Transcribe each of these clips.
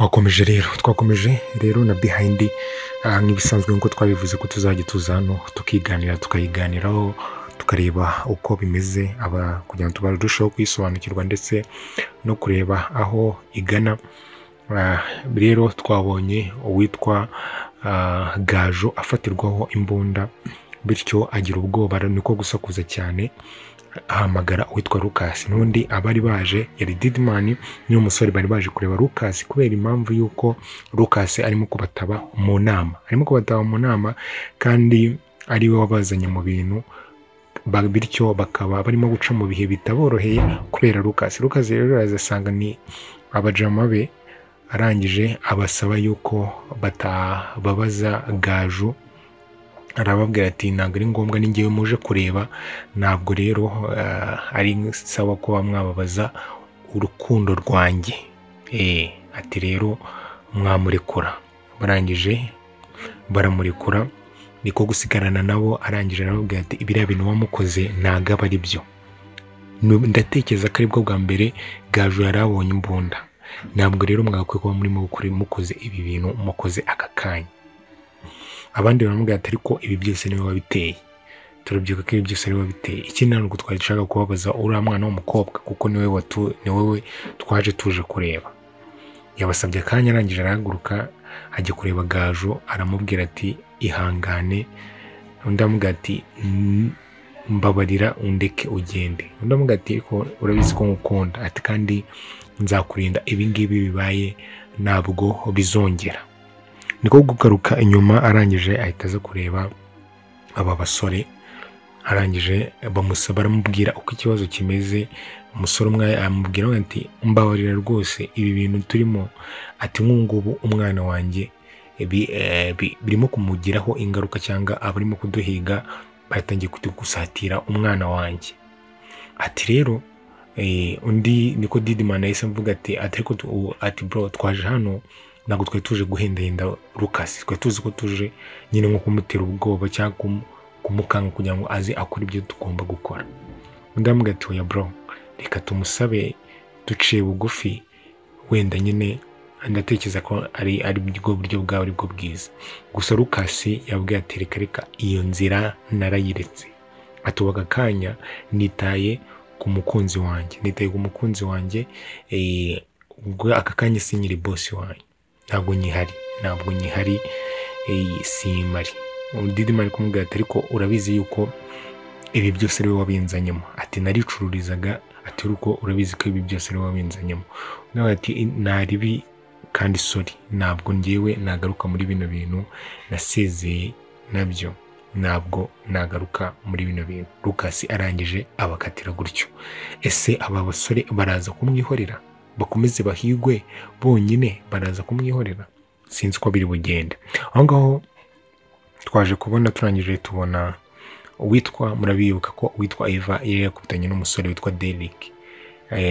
twakomeje rero na behind nk'ibisanzwe nk'uko twabivuze ko tuzajya tuza hano tukayiganiraho tukareba uko bimeze kugira ngo tubarusheho kwisobanukirwa ndetse no kureba aho igana. Rero twabonye uwitwa Gaju afatirwaho imbunda, bityo agira ubwoba niko gusakuza cyane, ahamagara uwitwa Lucas. N'undi abari baje yari Didman n'uyu musore bari baje kureba Lucas kubera impamvu yuko Lucas arimo kubataba mu nama, kandi ari we wabazanye mu bintu, bityo bakaba barimo guca mu bihe bitaboroheye kubera Lucas rero azasanga ni abajama be, arangije abasaba yuko batababaza Gaju. Arababwira ati ntabwo ari ngombwa, ni ngewe muje kureba, ntabwo rero ari sawa ko bamwababaza urukundo rwanjye. Ati rero mwamurekura. Barangije baramurekura, niko gusigarana nabo. Arangije arababwira ati ibiriya bintu wamukoze ntabwo aba ari byo. Ndatekereza ko aribwo bwa mbere Gaju yari abonye imbunda. Ntabwo rero mwagakwiye kuba murimo mukoze ibi bintu mukoze aka kanya. Abandi baramubwira ati ariko ibi byose niwe wabiteye, turabyuka ko ibi byose niwe wabiteye. Ikindi ntabwo twari dushaka kubabaza uriya mwana w'umukobwa kuko ni wowe twaje tuje kureba. Yabasabye akanya, arangije arahaguruka ajya kureba Gaju, aramubwira ati ihangane. Undi aramubwira ati mbabarira undeke ugende. Undi aramubwira ati ariko urabizi ko ngukunda, ati kandi nzakurinda ibi ngibi bibaye ntabwo bizongera. Niko kugaruka inyuma, arangije ahita aza kureba aba basore. Arangije baramubwira uko ikibazo kimeze. Umusore umwe amubwira ati mbabarira rwose ibi bintu turimo, ati nk'ubu umwana wanjye birimo kumugiraho ingaruka, cyangwa abarimo kuduhiga batangiye kudusatira umwana wanjye. Ati rero undi niko Didman yahise mvuga ati bro, twaje hano ntabwo twari tuje guhendahenda Lucas, twari tuzi ko tuje nyine nko kumutera ubwoba cyangwa kumukanga kugira ngo aze akora ibyo tugomba gukora. Undi aramubwira ati oya bro, reka tumusabe duciye bugufi, wenda nyine ndatekereza ko ari bwo buryo bwawe ari bwo bwiza. Gusa Lucas yabwiye ati reka iyo nzira narayiretse, atubaga akanya nitaye ku mukunzi wanjye, ubwo aka kanya sinyiri boss wanjye, ntabwo nyihari simari. Didman ari kumubwira ati ariko urabizi yuko ibi byose ari wowe wabinzanyemo. Ati naricururizaga, ati uko urabizi ko ibi byose ari wowe wabinzanyemo. Nawe ati naribi kandi sorry, ntabwo ngewe nagaruka muri bino bintu, nasezeye nabyo, ntabwo nagaruka muri bino bintu. Lucas arangije abakatira gutyo. Ese aba basore baraza kumwihorera bakomeze bahigwe bonyine? Baraza kumwihorera? Sinzi ko biri bugende. Aho ngaho twaje kubona, turangije tubona uwitwa, murabibuka ko uwitwa Eva yari yakubitanye n'umusore witwa Derek.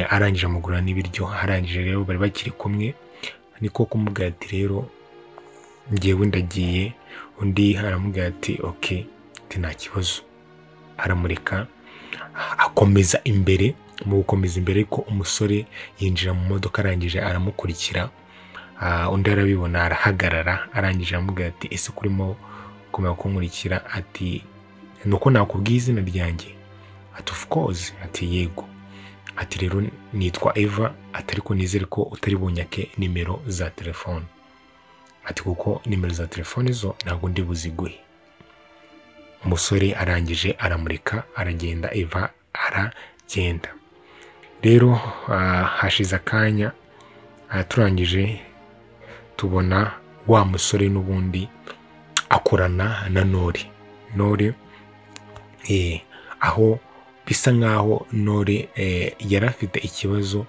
Arangije amugura n'ibiryo. Arangije rero bari bakiri kumwe, niko kumubwira ati rero ngewe ndagiye. Undi aramubwira ati okay, nta kibazo. Aramureka akomeza imbere. Mu gukomeza imbere ko umusore yinjira mu modoka, arangije aramukurikira. Undi arabibona arahagarara. Arangije aramubwira ati ese kurimo kumenya kunkurikira? Ati nuko nakubwiye izina ryanjye? Ati of course. Ati yego. Ati rero nitwa Eva, ati ariko nizere ko utari bunyake nimero za telefone. Ati kuko nimero za telefone zo ntabwo ndi buziguhe. Umusore arangije aramureka aragenda, Eva aragenda. Rero hashize akanya, turangije tubona wa musore n'ubundi akorana na Nore, aho bisa nkaho Nore yari afite ikibazo,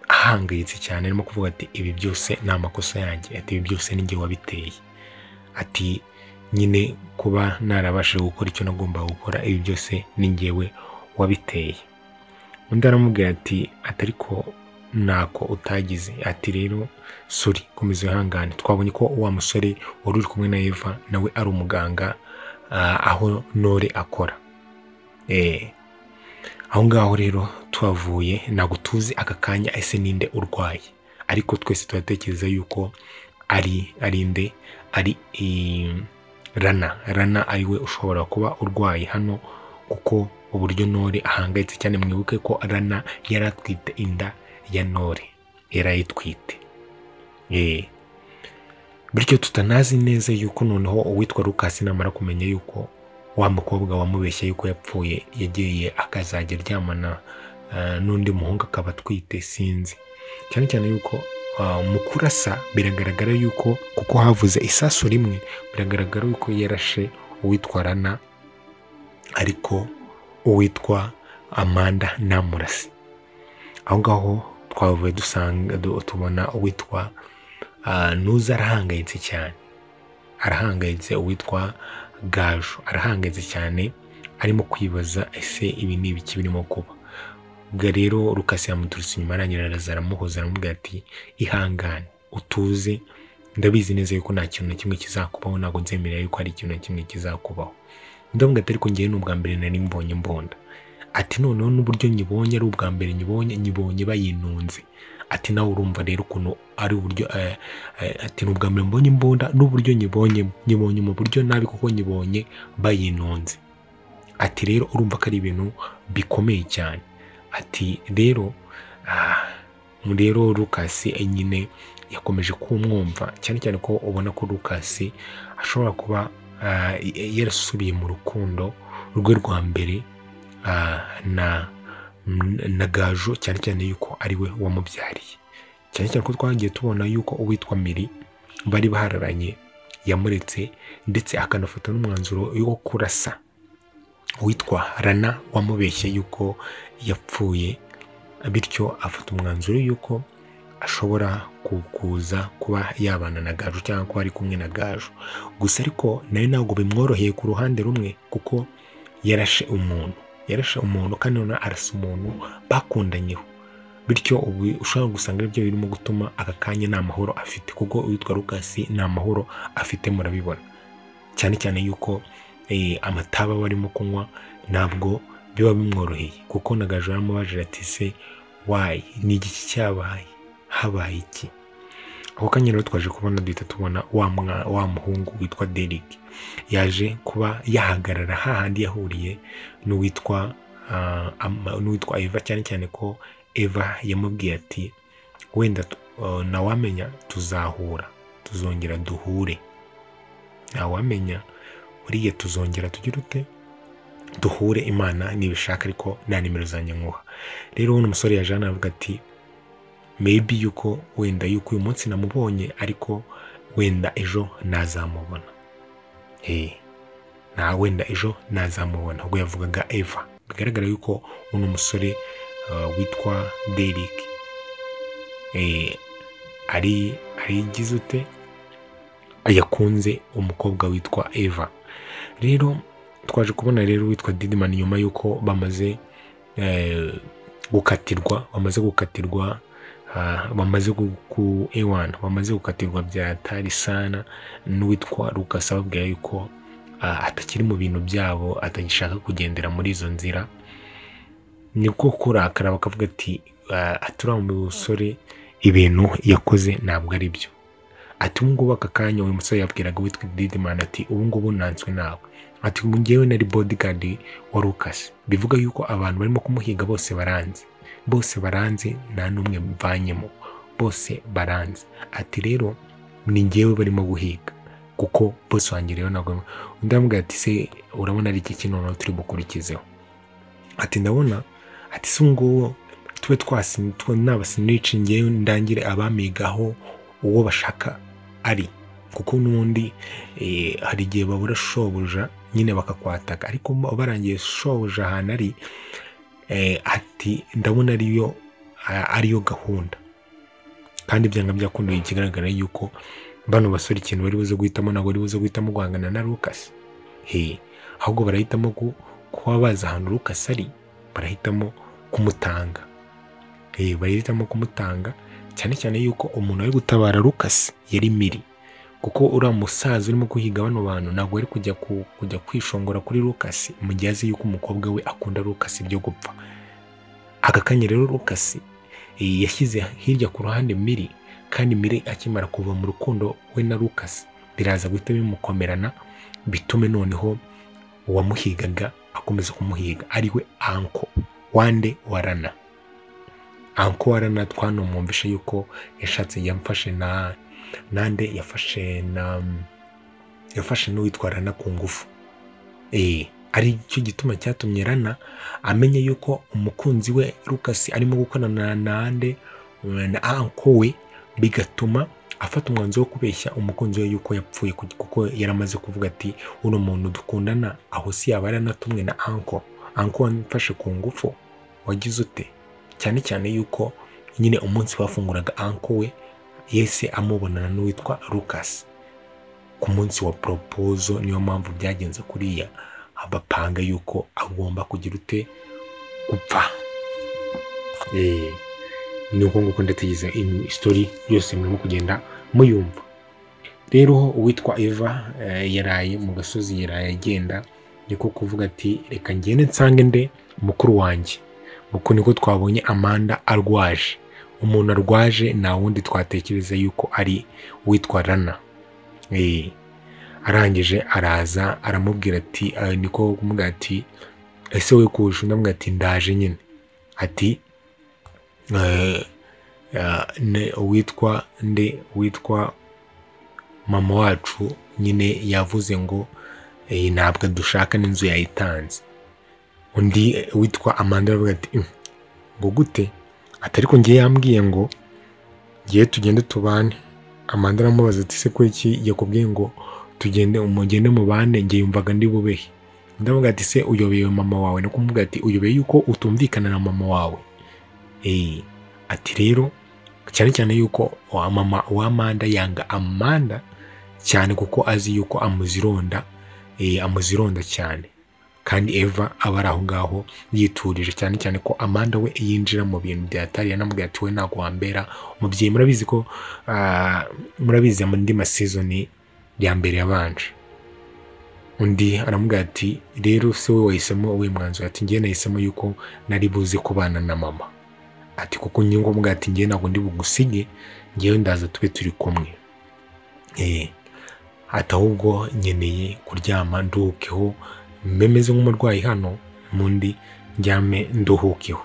ahangayitse cyane, arimo kuvuga ati ibi byose ni amakosa yanjye, ati ibi byose ni njye wabiteye, ati nyine kuba narabashije gukora icyo nagomba gukora, ibi byose ni njyewe wabiteye. Undi aramubwira ati ariko ntako utagize. Ati rero sorry, komeza ihangane. Twabonye ko wa musore wari uri kumwe na Eva nawe ari umuganga aho Nore akora. Aho ngaho rero tuhavuye, ntabwo tuzi aka kanya ese ninde urwaye. ariko twese turatekereza yuko ari inde, ari Rana ariwe ushobora kuba urwaye hano, kuko uburyo Nore ahangayitse cyane. Mwibuke ko Rana yaratwite inda ya Nore, yarayitwite. Bityo tutanazi neza yuko noneho uwitwa Lucas namara kumenya yuko wa mukobwa wamubeshya yuko yapfuye yagiye akazajya aryamana n'undi muhungu akaba atwite, sinzi cyane cyane yuko mu kurasa biragaragara yuko, kuko havuze isasu rimwe, biragaragara yuko yarashe uwitwa Rana, ariko uwitwa Amanda namurasi. Aho ngaho twavuye tubona uwitwa Nuza arahangayitse cyane, arahangayitse. Uwitwa Gaju arahangayitse cyane, arimo kwibaza ese ibi ni ibiki birimo kuba. Ubwo rero Lucas yamuturutse inyuma, arangira aramuhoza, aramubwira ati ihangane utuze, ndabizi neza yuko nta kintu na kimwe kizakubaho, ntabwo nzemerera yuko hari ikintu na kimwe kizakubaho. Ndamubwira ati ariko ngewe ni ubwa mbere nari mbonye imbunda. Ati noneho n'uburyo nyibonye ari ubwa mbere nyibonye bayinunze. Ati nawe urumva rero ukuntu ari uburyo ati ni ubwa mbere mbonye imbunda, n'uburyo nyibonye mu buryo nabi, kuko nyibonye bayinunze. Ati rero urumva ko ari ibintu bikomeye cyane. Ati rero Lucas nyine yakomeje kumwumva, cyane cyane ko ubona ko Lucas ashobora kuba yarasubiye mu rukundo rwe rwa mbere na Gaju, cyane cyane yuko ari we wamubyariye. Cyane cyane ko twagiye tubona yuko uwitwa Miri bari bahararanye yamuretse, ndetse akanafata n'umwanzuro wo kurasa uwitwa Rana wamubeshye yuko yapfuye, bityo afata umwanzuro yuko ashobora kuza kuba yabana na Gaju cyangwa kuba ari kumwe na Gaju. Gusa ariko nayo ntabwo bimworoheye ku ruhande rumwe, kuko yarashe umuntu kandi none arasa umuntu bakundanyeho, bityo ubu ushobora gusanga ibyo birimo gutuma aka kanya nta mahoro afite, kuko uwitwa Lucas nta mahoro afite, murabibona cyane cyane yuko amataba barimo kunywa ntabwo biba bimworoheye, kuko na Gaju yaramubajije ati se why, ni iki cyabaye, habaye iki? Ako kanya rero twaje kubona duhita tubona wa muhungu witwa Derek yaje kuba yahagarara hahandi yahuriye n'uwitwa Eva, cyane cyane ko Eva yamubwiye ati wenda nawamenya tuzahura, tuzongera duhure, nawamenya uriye tuzongera tugire ute duhure, Imana nibishaka, ariko nta nimero zanjye nkuha. Rero uno musore yaje anavuga ati maybe yuko wenda yuko uyu munsi namubonye, ariko wenda ejo nazamubona. Wenda ejo nazamubona. Ubwo yavugaga Eva. Bigaragara yuko uno musore witwa Derek ari gize ute yakunze umukobwa witwa Eva. Rero twaje kubona rero witwa Didman nyuma yuko bamaze gukatirwa, bamaze gukatirwa bya tari sana n'uwitwa Lucas, ababwira yuko atakiri mu bintu byabo, atagishaka kugendera muri izo nzira. Nibwo kurakara bakavuga ati atura mu musore ibintu yakoze ntabwo ari byo. Ati ubu ngubu aka kanya uyu musore yabwiraga witwa Didman ati ubu ngubu nanswe nawe, ati ngewe nari bodyguard wa Lucas, bivuga yuko abantu barimo kumuhiga bose baranze nta n'umwe mvanyemo, bose baranze. Ati rero ni ngewe barimo guhiga, kuko bose wanjye rero ntabwo. Ndamubwira ati se urabona ari iki kintu turi bukurikizeho? Ati ndabona, ati se nguwo tube n'abasinici, ngewe ndangire abamigaho uwo bashaka ari, kuko n'ubundi hari igihe babura shobuja nyine bakakwataka, ariko barangiye shobuja ahantu ari. Ati ndabona ariyo gahunda, kandi byanga byakunda. Ikigaragara yuko bano basore ikintu bari buze guhitamo, ntabwo bari buze guhitamo guhangana na Lucas, ahubwo barahitamo kuba baza ahantu Lucas ari, barahitamo kumutanga. Barahitamo kumutanga, cyane cyane yuko umuntu ari gutabara Lucas yari Miri, kuko uriya musaza urimo guhiga bano bantu ntabwo ari kujya kwishongora kuri Lucas mu gihe azi yuko umukobwa we akunda Lucas byo gupfa. Aka kanya rero Lucas yashyize hirya ku ruhande Miri, kandi Mire akimara kuva mu rukundo we na Lucas biraza guhita bimukomerana, bitume noneho uwamuhigaga akomeza kumuhiga ariwe Uncle Wande wa Rana. Uncle wa Rana twanomwumvishe yuko yashatse yamfashe nande yafashe n'uwitwa Rana ku ngufu. Ari cyo gituma cyatumye Rana amenye yuko umukunzi we Lucas arimo gukorana nande na Uncle we, bigatuma afata umwanzuro wo kubeshya umukunzi we yuko yapfuye, kuko yaramaze kuvuga ati uno muntu dukundana aho si yaba yaranatumwe na Uncle wamfashe ku ngufu, wagize ute? Cyane cyane yuko nyine umunsi bafunguraga Uncle we yese amubonana n'uwitwa Lucas ku munsi wa proposal. Niyo mpamvu byagenze kuriya, abapanga yuko agomba kugira ute gupfa. Ni uko nguko ndategeza story yose murimo kugenda muyumva. Rero uwitwa Eva yaraye mu gasozi, yaraye agenda, niko kuvuga ati reka ngende nsange nde mukuru wanjye. Uko niko twabonye Amanda arwaje. Umuntu arwaje nta wundi twatekereza yuko ari uwitwa Rana. Arangije araza aramubwira ati niko kumubwira ati ese we kuje? Ndamubwira ati ndaje nyine. Ati witwa mama wacu nyine yavuze ngo ntabwo dushaka n'inzu yayitanze. Undi witwa Amanda aravuga ati ngo gute? Ariko ngiye yambwiye ngo ngiye tugende tubane. Amanda aramubaza ati se ko iki yakubwiye ngo umugende mubane? Ngiye yumvaga ndi bubehe. Ndavuga ati se uyobeye mama wawe? Niko kumubwira ati uyobeye yuko utumvikana na mama wawe. Ati rero cyane cyane yuko mama wa Amanda yanga Amanda cyane kuko azi yuko amuzironda cyane, kandi Eva aba ari aho ngaho yiturije, cyane cyane ko Amanda we yinjira mu bintu byatari. Yanamubwira ati we ntabwo wambera umubyeyi. Murabizi ko murabizi mu ndi season ya mbere yabanje. Undi aramubwira ati rero se we wahisemo we mwanzo? Ati ngiye nahisemo yuko nari buze kubana na mama. Ati kuko nyingo mbwa ati ngiye ntabwo ndi bugusige, ngiye ndaza tube turi kumwe. Ati ahubwo nyeneye kuryama nduhukeho, memeze nk'umurwayi hano mundi njyame nduhukeho.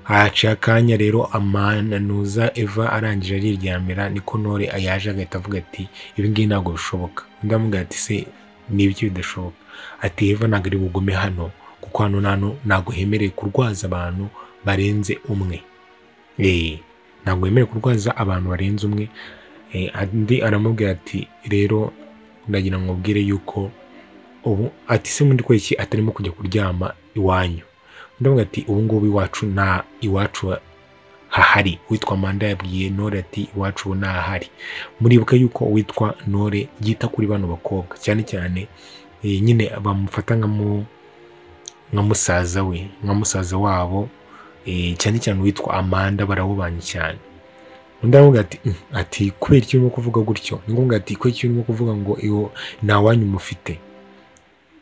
Haciye akanya rero Amanda Eva arangije ariryamira, niko Nore ayaje agahita avuga ati ibi ngibi ntabwo bishoboka. Ndamubwira ati se nibyo bidashoboka? Ati Eva ntabwo ari bugume hano kuko hano ntabwo hemereye kurwaza abantu barenze umwe. Ntabwo hemereye kurwaza abantu barenze umwe. Andi aramubwira ati rero ndagira ngo ubwire yuko ubu ati se mundi kweki atarimo kujya kuryama iwanyu. Ndavuga ati ubu ngubu iwacu hahari. Witwa Amanda yabwiye Nore ati iwacu ntahari. Muribuka yuko witwa Nore yita kuri bano bakobwa cyane cyane, nyine bamufata nka musaza we, nka musaza wabo, cyane cyane witwa Amanda barawubanye cyane. Ndavuga ati kubera iki urimo kuvuga gutyo? Ngombwa ati kubera iki urimo kuvuga ngo iyo nta wanyu mufite?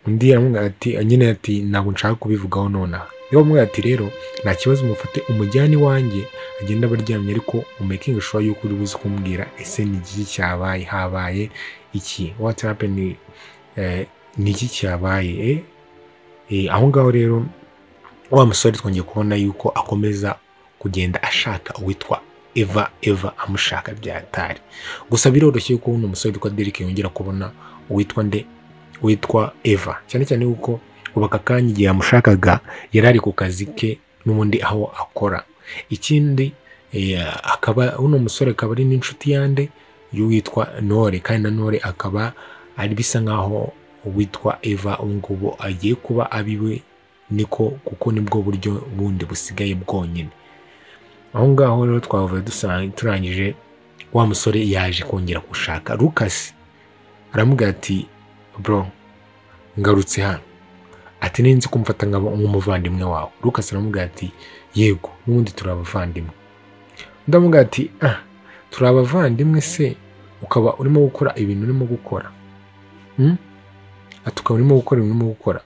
Undi aramubwira ati nyine ati ntabwo nshaka kubivugaho nonaha. Niyo mubwira ati rero nta kibazo, mufate umujyani wanjye agenda baryamye, ariko umaking sure yuko uri buze kumbwira ese ni iki cyabaye, habaye iki, what happened, ni iki cyabaye. Aho ngaho rero wa musore twongeye kubona yuko akomeza kugenda ashaka uwitwa Eva amushaka byatari. Gusa biroroshye yuko uno musore witwa Derek yongera kubona witwa Eva, cyane cyane yuko ubaka kanya igihe yamushakaga yarari ku kazi ke n'ubundi aho akora. Ikindi akaba uno musore akaba ari n'inshuti yande y'uwitwa Nore, kandi na Nore akaba ari bisa nkaho witwa Eva ngubo agiye kuba abiwe, niko kuko nibwo buryo bundi busigaye bwonyine. Aho ngaho rero twavuye turangije, wa musore yaje kongera gushaka Lucas. Aramubwira ati bro ngarutse hano, ati ninzi kumfata nk'umuvandimwe wawe. Lucas aramubwira ati yego n'ubundi turabavandimwe. Ndamubwira ati turabavandimwe se ukaba urimo gukora ibintu urimo gukora? Ati ukaba urimo gukora ibintu urimo gukora?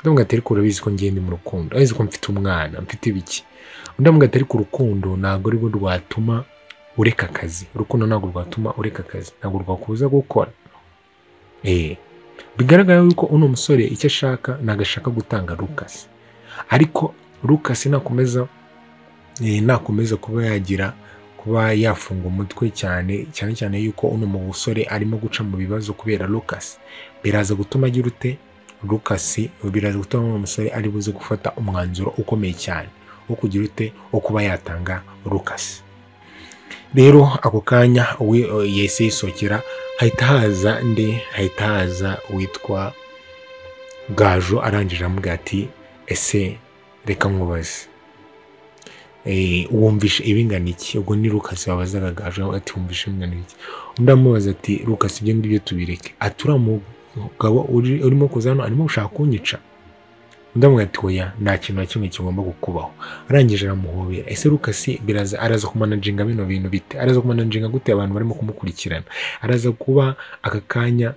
Ndamubwira ati ariko urabizi ko ngiye ndi mu rukundo, abizi ko mfite umwana, mfite ibiki? Ndamubwira ati ariko urukundo ntabwo ari rwo rwatuma ureka akazi. Urukundo ntabwo rwatuma ureka akazi, ntabwo rwakubuza gukora. Bigaragara yuko uno musore icyo ashaka ntabwo ashaka gutanga Lucas, ariko Lucas nakomeza kuba yafunga umutwe cyane yuko uno musore arimo guca mu bibazo kubera Lucas, biraza gutuma agira ute Lucas, biraza gutuma uno musore ari buze gufata umwanzuro ukomeye cyane wo kugira ute wo kuba yatanga Lucas. Rero ako kanya yese yisokera, hahita haza witwa Gajo, arangije amubwira ati ese reka nkubaze, wumvishe ibingana iki? Ubwo ni Lucas wabazaga Gajo ati wumvishe ibingana iki? Undi amubaza ati Lucas ibyo ngibyo tubireke, ati uriya mugabo urimo kuza hano arimo gushaka kunyica. Undi amubwira ati oya, nta kintu na kimwe kigomba kukubaho. Arangije aramuhobera. Ese Lucas araza kumanaginga bino bintu bite? Araza kumanaginga gute abantu barimo kumukurikirana? Araza kuba aka kanya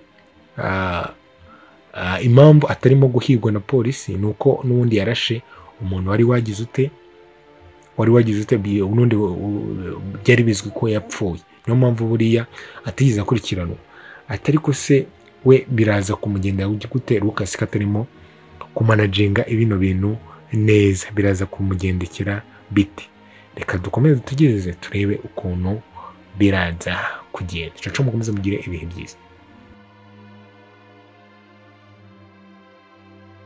impamvu atarimo guhigwa na polisi nuko n'ubundi yarashe umuntu wari wagize ute n'undi byari bizwi ko yapfuye, niyo mpamvu buriya atigeze akurikiranwa. Ariko se we biraza kumugendera gute Lucas katarimo kumanaginga ibino bintu neza? Biraza kumugendekera bite? Reka dukomeze tugereze turebe ukuntu biraza kugenda. Mukomeze mugire ibihe byiza.